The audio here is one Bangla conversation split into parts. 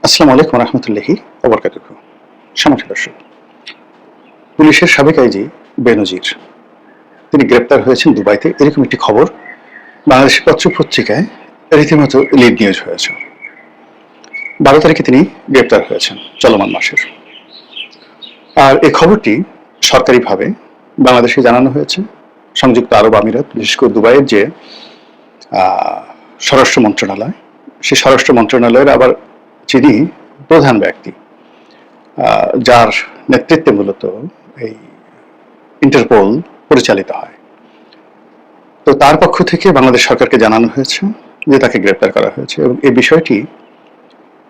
আসসালামু আলাইকুম রহমতুল্লাহি ওবরকাতুহ। সম্মানিত দর্শক, পুলিশের সাবেক আইজি বেনজির তিনি গ্রেপ্তার হয়েছেন দুবাইতে, এরকম একটি খবর বাংলাদেশের পত্র পত্রিকায় রীতিমতো লিড নিউজ হয়েছে। 12 তারিখে তিনি গ্রেপ্তার হয়েছেন চলমান মাসের। আর এই খবরটি সরকারিভাবে বাংলাদেশে জানানো হয়েছে। সংযুক্ত আরব আমিরাত, বিশেষ করে দুবাইয়ের যে স্বরাষ্ট্র মন্ত্রণালয়, সেই স্বরাষ্ট্র মন্ত্রণালয়ের আবার যিনি প্রধান ব্যক্তি, যার নেতৃত্বে মূলত এই ইন্টারপোল পরিচালিত হয়, তো তার পক্ষ থেকে বাংলাদেশ সরকারকে জানানো হয়েছে যে তাকে গ্রেপ্তার করা হয়েছে, এবং এই বিষয়টি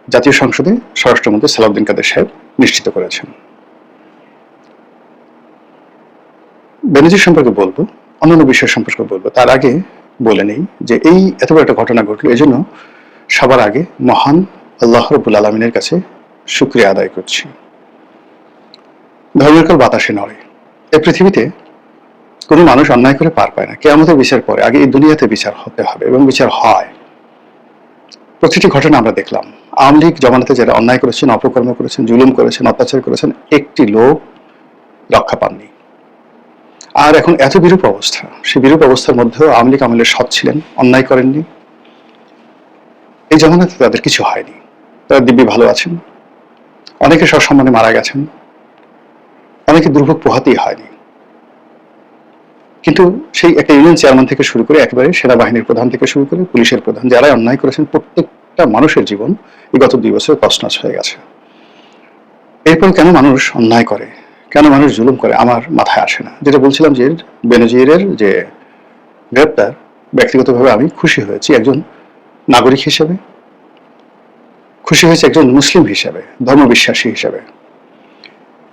জাতীয় সংসদে স্বরাষ্ট্রমন্ত্রী সালাউদ্দিন কাদের সাহেব নিশ্চিত করেছেন। বেনজির সম্পর্কে বলবো, অন্যান্য বিষয় সম্পর্কে বলবো, তার আগে বলে নেই যে এই এত বড় একটা ঘটনা ঘটলো, এই জন্য সবার আগে মহান আল্লাহ রাব্বুল আলামিনের কাছে শুকরিয়া আদায় করছি। ধর্মের কাল বাতাসে নড়ে। এই পৃথিবীতে কোনো মানুষ অন্যায় করে পার পায় না। কিয়ামতের বিচার পরে আগে এই দুনিয়াতে বিচার হতে হবে, এবং বিচার হয়। প্রতিটি ঘটনা আমরা দেখলাম। আওয়ামী লীগ জমানাতে যারা অন্যায় করেছেন, অপকর্ম করেছেন, জুলুম করেছেন, অত্যাচার করেছেন, একটি লোক রক্ষা পাননি। আর এখন এত বিরূপ অবস্থা, সেই বিরূপ অবস্থার মধ্যেও আওয়ামী লীগ আমলে সৎ ছিলেন, অন্যায় করেননি। এই জমানাতে তাদের কিছু হয়নি, তারা দিব্যি ভালো আছেন। অনেকে সসম্মানে মারা গেছেন, অনেকে দুর্ভোগ পোহাতেই হয়নি। কিন্তু সেই একটা ইউনিয়ন চেয়ারম্যান থেকে শুরু করে একেবারে সেনাবাহিনীর প্রধান থেকে শুরু করে পুলিশের প্রধান, যারা অন্যায় করেছেন, প্রত্যেকটা মানুষের জীবন বিগত 2 বছরে তছনছ হয়ে গেছে। এরপর কেন মানুষ অন্যায় করে, কেন মানুষ জুলুম করে, আমার মাথায় আসে না। যেটা বলছিলাম যে বেনজিরের যে গ্রেপ্তার, ব্যক্তিগতভাবে আমি খুশি হয়েছি একজন নাগরিক হিসেবে, খুশি হয়েছে একজন মুসলিম হিসেবে, ধর্মবিশ্বাসী হিসেবে,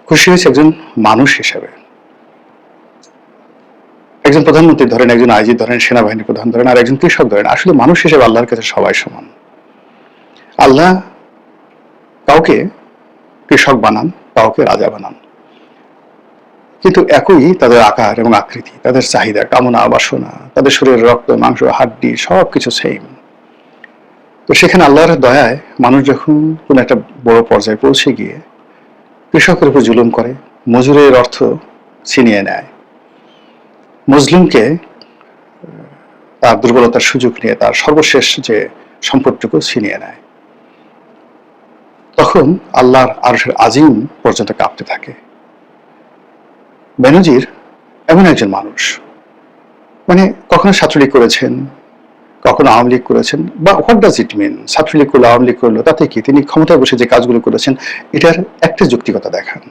খুশি হয়েছে একজন মানুষ হিসেবে। একজন প্রধানমন্ত্রী ধরেন, একজন আইজি ধরেন, সেনাবাহিনীর প্রধান ধরেন, আর একজন কৃষক ধরেন, আসলে মানুষ হিসেবে আল্লাহর কাছে সবাই সমান। আল্লাহ কাউকে কৃষক বানান, কাউকে রাজা বানান, কিন্তু একই তাদের আকার এবং আকৃতি, তাদের চাহিদা, কামনা, বাসনা, তাদের শরীরের রক্ত, মাংস, হাড্ডি সবকিছু সেম। তো সেখানে আল্লাহর দয়ায় মানুষ যখন কোন একটা বড় পর্যায়ে পৌঁছে গিয়ে কৃষকের উপর জুলুম করে, মজুরের অর্থ ছিনিয়ে নেয়, মজলুমকে তার দুর্বলতার সুযোগ নিয়ে তার সর্বশেষ যে সম্পদটুকু ছিনিয়ে নেয়, তখন আল্লাহর আরশের আজিম পর্যন্ত কাঁপতে থাকে। বেনজির এমন একজন মানুষ, মানে কখনো ছাত্রলীগ করেছেন, কখনো আওয়ামী লীগ করেছেন, বা হোয়াট ডাজ ইট মিন, ছাত্রলীগ করলো, আওয়ামী লীগ করলো, তাতে কি? তিনি ক্ষমতায় বসে যে কাজগুলো করেছেন, এটার একটা যৌক্তিকতা দেখান।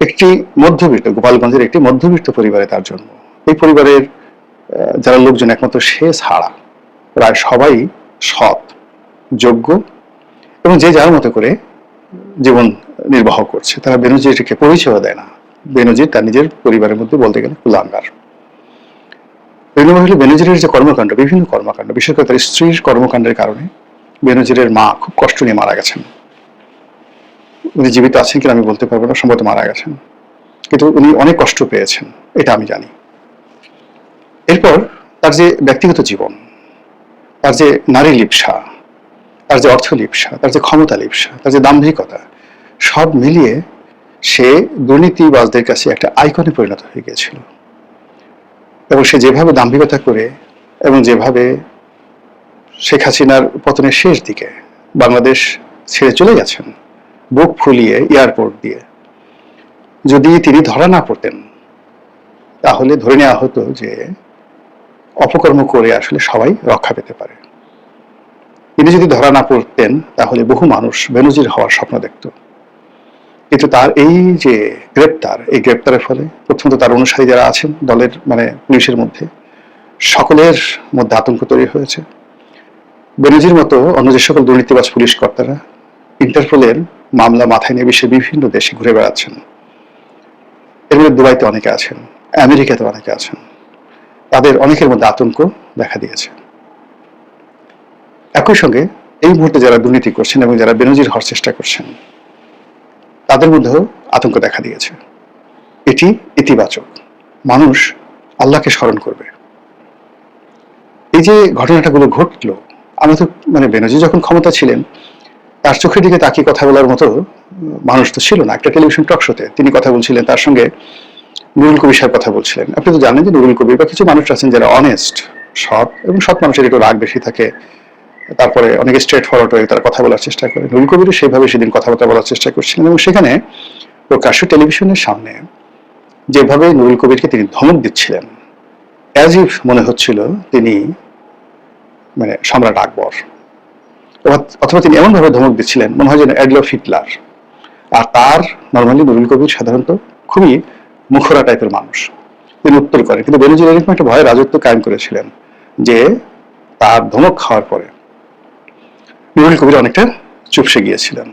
একটি মধ্যবিত্ত, গোপালগঞ্জের একটি মধ্যবিত্ত পরিবারে তার জন্ম। এই পরিবারের যারা লোকজন, একমাত্র সে ছাড়া প্রায় সবাই সৎ, যোগ্য, এবং যে যার মতো করে জীবন নির্বাহ করছে। তারা বেনজিরকে পরিচয় দেয় না। বেনজির তার নিজের পরিবারের মধ্যে বলতে গেলে কুলাঙ্গার। বেনজিরের যে কর্মকাণ্ড, বিভিন্ন কর্মকাণ্ড, বিশেষ করে তার স্ত্রীর কর্মকাণ্ডের কারণে বেনজিরের মা খুব কষ্ট নিয়ে মারা গেছেন। উনি জীবিত আছেন কিনা আমি বলতে পারবো না, সম্ভবত মারা গেছেন, কিন্তু উনি অনেক কষ্ট পেয়েছেন, এটা আমি জানি। এরপর তার যে ব্যক্তিগত জীবন, তার যে নারী লিপ্সা, তার যে অর্থ লিপ্সা, তার যে ক্ষমতা লিপ্সা, তার যে দাম্ভিকতা, সব মিলিয়ে সে দুর্নীতিবাজদের কাছে একটা আইকনে পরিণত হয়ে গিয়েছিল। এবং সে যেভাবে দাম্ভিকতা করে, এবং যেভাবে শেখ হাসিনার পতনের শেষ দিকে বাংলাদেশ ছেড়ে চলে গেছেন বুক ফুলিয়ে এয়ারপোর্ট দিয়ে, যদি তিনি ধরা না পড়তেন তাহলে ধরে নেওয়া হতো যে অপকর্ম করে আসলে সবাই রক্ষা পেতে পারে। তিনি যদি ধরা না পড়তেন তাহলে বহু মানুষ বেনজির হওয়ার স্বপ্ন দেখত। কিন্তু তার এই যে গ্রেপ্তার, এই গ্রেপ্তারের ফলে প্রথমত তার অনুসারী যারা আছেন দলের, মানে পুলিশের মধ্যে, সকলের মধ্যে আতঙ্ক তৈরি হয়েছে। বেনজির মতো অন্য যে সকল দুর্নীতিবাজ পুলিশ কর্তারা ইন্টারপোলের মামলা মাথায় নিয়ে বিশ্বের বিভিন্ন দেশে ঘুরে বেড়াচ্ছেন, এর মধ্যে দুবাইতে অনেকে আছেন, আমেরিকাতে অনেকে আছেন, তাদের অনেকের মধ্যে আতঙ্ক দেখা দিয়েছে। একই সঙ্গে এই মুহূর্তে যারা দুর্নীতি করছেন এবং যারা বেনজির হওয়ার চেষ্টা করছেন, তাদের মধ্যেও আতঙ্ক দেখা দিয়েছে। এটি ইতিবাচক। মানুষ আল্লাহকে স্মরণ করবে। এই যে ঘটনাটাগুলো ঘটলো, আমরা তো, মানে বেনজির যখন ক্ষমতা ছিলেন তার চোখের দিকে তাকিয়ে কথা বলার মতো মানুষ তো ছিল না। একটা টেলিভিশন টক শোতে তিনি কথা বলছিলেন, তার সঙ্গে নুরুল কবির সাহেব কথা বলছিলেন। আপনি তো জানেন যে নুরুল কবির বা কিছু মানুষ আছেন যারা অনেস্ট, সৎ, এবং সৎ মানুষের একটু রাগ বেশি থাকে, তারপরে অনেকে স্ট্রেট ফরওয়ার্ড হয়ে তারা কথা বলার চেষ্টা করে। নুরুল কবিরও সেইভাবে সেদিন কথাবার্তা বলার চেষ্টা করছিলেন, এবং সেখানে প্রকাশ্য টেলিভিশনের সামনে যেভাবে নুরুল কবিরকে তিনি ধমক দিচ্ছিলেন, অ্যাজ ইফ মনে হচ্ছিল তিনি মানে সম্রাট আকবর, অথবা তিনি এমনভাবে ধমক দিচ্ছিলেন মনে হয় যেন অ্যাডলফ হিটলার। আর তার নর্মালি নুরুল কবির সাধারণত খুবই মুখরা টাইপের মানুষ, তিনি উত্তর করেন। কিন্তু বেনজির এরকম একটা ভয় রাজত্ব কায়েম করেছিলেন যে তার ধমক খাওয়ার পরে নুরুল কবির অনেকটা চুপসে গিয়েছিলেন।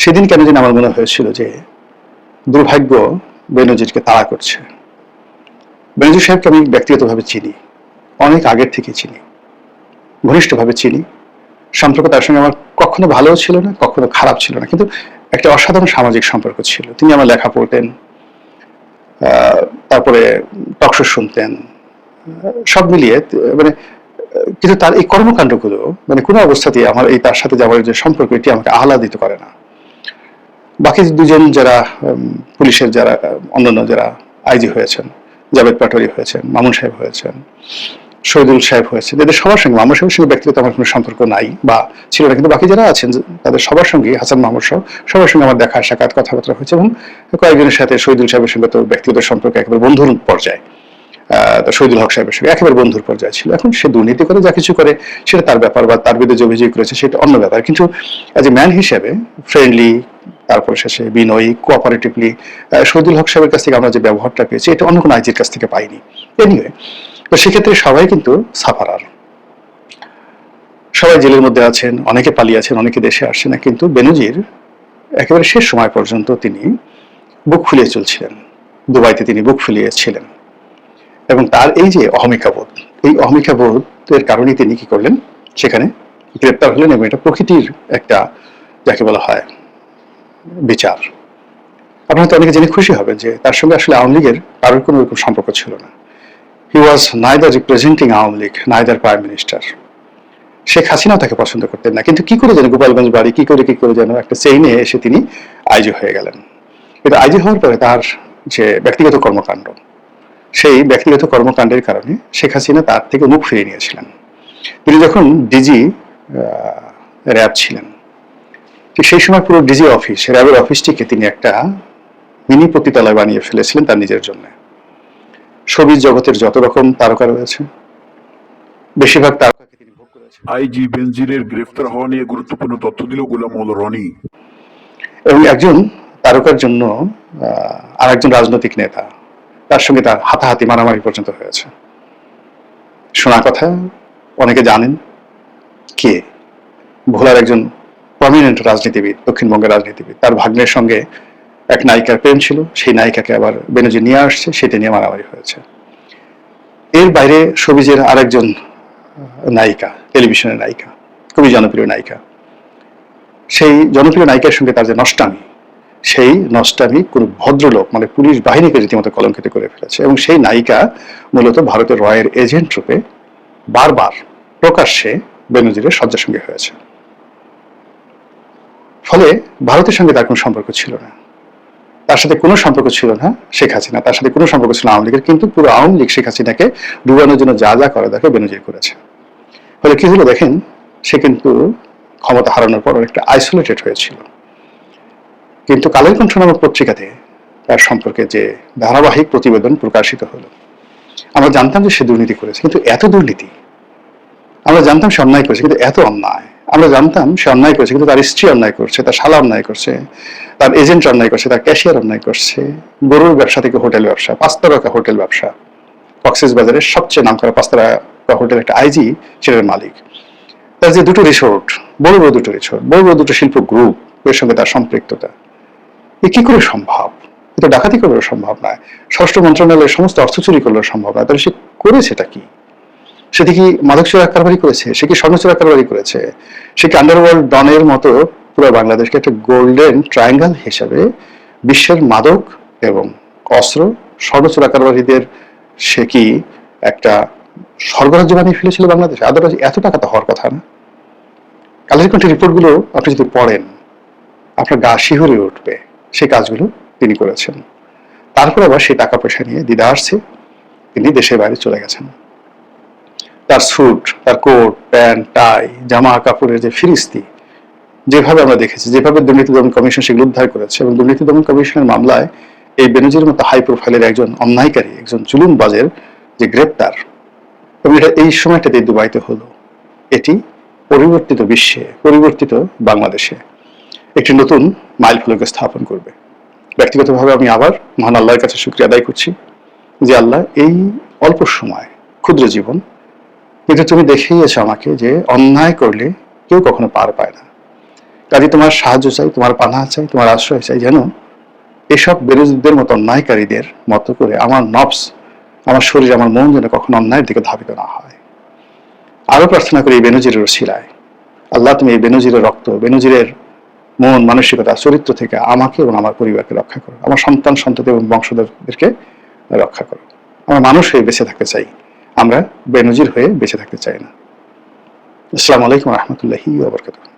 সেদিন কেন যেন আমার মনে হয়েছিল যে দুর্ভাগ্য বেনজিরকে তাড়া করছে। বেনজির সাহেবকে আমি ব্যক্তিগতভাবে চিনি, অনেক আগের থেকে চিনি, ঘনিষ্ঠভাবে চিনি। সম্পর্ক তার সঙ্গে আমার কখনো ভালোও ছিল না, কখনো খারাপ ছিল না, কিন্তু একটা অসাধারণ সামাজিক সম্পর্ক ছিল। তিনি আমার লেখা পড়তেন, তারপরে টকশো শুনতেন, সব মিলিয়ে মানে, কিন্তু তার এই কর্মকাণ্ডগুলো মানে কোনো অবস্থাতেই আমার এই তার সাথে যাওয়ার যে সম্পর্ক, এটি আমাকে আহ্লাদিত করে না। বাকি দুজন যারা পুলিশের যারা অন্যান্য যারা আইজি হয়েছেন, জাভেদ পাটোয়ারি হয়েছেন, মামুন সাহেব হয়েছেন, শহীদুল সাহেব হয়েছে, এদের সবার সঙ্গে মামুন সাহেবের সঙ্গে ব্যক্তিগত আমার কোনো সম্পর্ক নাই বা ছিল না, কিন্তু বাকি যারা আছেন তাদের সবার সঙ্গে, হাসান মাহমুদ সহ সবার সঙ্গে আমার দেখা সাক্ষাৎ কথাবার্তা হয়েছে, এবং কয়েকজনের সাথে শহীদুল সাহেবের সঙ্গে তো ব্যক্তিগত সম্পর্ক একেবারে বন্ধুর পর্যায়ে, শহীদুল হক সাহেবের সঙ্গে একেবারে বন্ধুর পর্যায়ে ছিল। এখন সে দুর্নীতি করে যা কিছু করে সেটা তার ব্যাপার, বা তার বিরুদ্ধে যে অভিযোগ করেছে সেটা অন্য ব্যাপার, কিন্তু অ্যাজ এ ম্যান হিসেবে ফ্রেন্ডলি, তারপর শেষে বিনয়ী, কোঅপারেটিভলি শহীদুল হক সাহেবের কাছ থেকে আমরা যে ব্যবহারটা পেয়েছি এটা অন্য কোনো আইজির কাছ থেকে পাইনি। এনিওয়ে, তো সেক্ষেত্রে সবাই কিন্তু সাফারার, সবাই জেলের মধ্যে আছেন, অনেকে পালিয়ে আছেন, অনেকে দেশে আসছে না, কিন্তু বেনজির একেবারে শেষ সময় পর্যন্ত তিনি বুক ফুলিয়ে চলছিলেন। দুবাইতে তিনি বুক ফুলিয়েছিলেন, এবং তার এই যে অহমিকাবোধ, এই অহমিকাবোধের কারণে তিনি কি করলেন, সেখানে গ্রেপ্তার হলেন, এবং এটা প্রকৃতির একটা যাকে বলা হয় বিচার। আপনারা তো অনেকে জেনে খুশি হবেন যে তার সঙ্গে আসলে আওয়ামী লীগের কারোর কোনো রকম সম্পর্ক ছিল না। He was neither representing Awami League, neither prime minister. Sheikh হাসিনাও তাকে পছন্দ করতেন না, কিন্তু কি করে যেন গোপালগঞ্জ বাড়ি কি করে যেন একটা চেইনে এসে তিনি আইজি হয়ে গেলেন। কিন্তু আইজি হওয়ার পরে তার যে ব্যক্তিগত কর্মকাণ্ড, সেই ব্যক্তিগত কর্মকাণ্ডের কারণে শেখ হাসিনা তার থেকে মুখ ফিরিয়ে নিয়েছিলেন। তিনি যখন ডিজি র্যাব ছিলেন, ঠিক সেই সময় পুরো ডিজি অফিস, র্যাবের অফিসটিকে তিনি একটা মিনি পতিতালয় বানিয়ে ফেলেছিলেন তার নিজের জন্য। শোবিজ জগতের যত রকম তারকা রয়েছে, বেশিরভাগ তারকাকে তিনি ভোগ করেছেন। আইজি বেনজিরের গ্রেফতার হওয়া নিয়ে গুরুত্বপূর্ণ তথ্য দিল গোলাম মোল্লা রনি। এবং একজন তারকার জন্য আর একজন রাজনৈতিক নেতা, তার সঙ্গে তার হাতাহাতি মারামারি পর্যন্ত হয়েছে। শোনা কথা, অনেকে জানেন কে, ভোলার একজন প্রমিনেন্ট রাজনীতিবিদ, দক্ষিণবঙ্গের রাজনীতিবিদ, তার ভাগ্নের সঙ্গে এক নায়িকার প্রেম ছিল, সেই নায়িকাকে আবার বেনজির নিয়ে আসছে, সেটা নিয়ে মারামারি হয়েছে। এর বাইরে শোবিজের আরেকজন নায়িকা, টেলিভিশনের নায়িকা, খুবই জনপ্রিয় নায়িকা, সেই জনপ্রিয় নায়িকার সঙ্গে তার যে নষ্টামি, সেই নষ্টামি কোন ভদ্রলোক মানে পুলিশ বাহিনীকে রীতিমতো কলঙ্কিত করে ফেলেছে, এবং সেই নায়িকা মূলত ভারতের রয়ের এজেন্ট রূপে বারবার প্রকাশ্যে বেনজিরের শয্যার সঙ্গে হয়েছে। ফলে ভারতের সঙ্গে তার কোনো সম্পর্ক ছিল না, তার সাথে কোনো সম্পর্ক ছিল না শেখ হাসিনা, তার সাথে কোনো সম্পর্ক ছিল আওয়ামী লীগের, কিন্তু পুরো আওয়ামী লীগ শেখ হাসিনাকে ডুবানোর জন্য যা যা করে দেখে বেনজির করেছে। ফলে কি হলো দেখেন, সে কিন্তু ক্ষমতা হারানোর পর একটা আইসোলেটেড হয়েছিল, কিন্তু কালের কণ্ঠ নামক পত্রিকাতে তার সম্পর্কে যে ধারাবাহিক প্রতিবেদন প্রকাশিত হলো, আমরা জানতাম যে সে দুর্নীতি করেছে, কিন্তু এত দুর্নীতি, আমরা জানতাম সে অন্যায় করেছে, কিন্তু এত অন্যায়, আমরা জানতাম সে অন্যায় করেছে, কিন্তু তার স্ত্রী অন্যায় করছে, তার শালা অন্যায় করছে, তার এজেন্ট অন্যায় করছে, তার ক্যাশিয়ার অন্যায় করছে, গরুর ব্যবসা থেকে হোটেল ব্যবসা, 5 তারকা হোটেল ব্যবসা, কক্সেস বাজারের সবচেয়ে নাম করা 5 তারকা হোটেল একটা আইজি সেটার মালিক, তার যে দুটো রিসোর্ট, বড় বড় দুটো রিসোর্ট, বড় বড় দুটো শিল্প গ্রুপ, এর সঙ্গে তার সম্পৃক্ততা, এ কি করে সম্ভব? এটা ডাকাতি করলেও সম্ভব নয়, স্বরাষ্ট্র মন্ত্রণালয়ের সমস্ত অর্থ চুরি করলেও সম্ভব নয়। তাহলে সে করেছেটা কি? সেটা কি মাদক চোরা কারবারি করেছে? সে কি স্বর্ণ চোরা কারবারি করেছে? সে কি আন্ডারওয়ার্ল্ড ডনের মতো পুরো বাংলাদেশকে একটা গোল্ডেন ট্রায়াঙ্গেল হিসেবে বিশ্বের মাদক এবং অস্ত্র স্বর্ণ চোরা কারবারিদের সে কি একটা স্বর্গরাজ্য বানিয়ে ফেলেছিল বাংলাদেশ? আদারওয়াইজ এত টাকা তো হওয়ার কথা না। কালের কণ্ঠের রিপোর্টগুলো আপনি যদি পড়েন আপনার গা শিহরে উঠবে। সেই কাজগুলো তিনি করেছেন। তারপর আবার সেই টাকা পয়সা নিয়ে দিদা আসছে, তিনি দেশের বাইরে চলে গেছেন। তার স্যুট, তার কোট, প্যান্ট, টাই, জামা কাপড়ের যে ফিরিস্তি, যেভাবে আমরা দেখেছি, যেভাবে দুর্নীতি দমন কমিশন সেগুলো উদ্ধার করেছে, এবং দুর্নীতি দমন কমিশনের মামলায় এই বেনজির মতো হাই প্রোফাইলের একজন অন্যায়কারী, একজন জুলুমবাজের যে গ্রেপ্তার, এবং এটা এই সময়টাতে দুবাইতে হলো, এটি পরিবর্তিত বিশ্বে, পরিবর্তিত বাংলাদেশে একটি নতুন মাইল ফলক স্থাপন করবে। ব্যক্তিগতভাবে আমি আবার মহান আল্লাহর কাছে শুকরিয়া আদায় করছি যে আল্লাহ, এই অল্প সময়, ক্ষুদ্র জীবন, কিন্তু তুমি দেখিয়েছো আমাকে যে অন্যায় করলে কেউ কখনো পার পায় না। কাজে তোমার সাহায্য চাই, তোমার পানাহ চাই, তোমার আশ্রয় চাই, যেন এসব বেরোজদের মতো অন্যায়কারীদের মতো করে আমার নফস, আমার শরীর, আমার মন যেন কখনো অন্যায়ের দিকে ধাবিত না হয়। আরো প্রার্থনা করি এই বেনজিরের ওসিলায়, আল্লাহ তুমি এই বেনজিরের রক্ত, বেনজিরের মন, মানসিকতা, চরিত্র থেকে আমাকে এবং আমার পরিবারকে রক্ষা করো, আমার সন্তান সন্ততি এবং বংশধরদেরকে রক্ষা করো। আমরা মানুষ হয়ে বেঁচে থাকতে চাই, আমরা বেনজির হয়ে বেঁচে থাকতে চাই না। আসসালামু আলাইকুম রহমতুল্লাহি ওয়া বারাকাতুহু।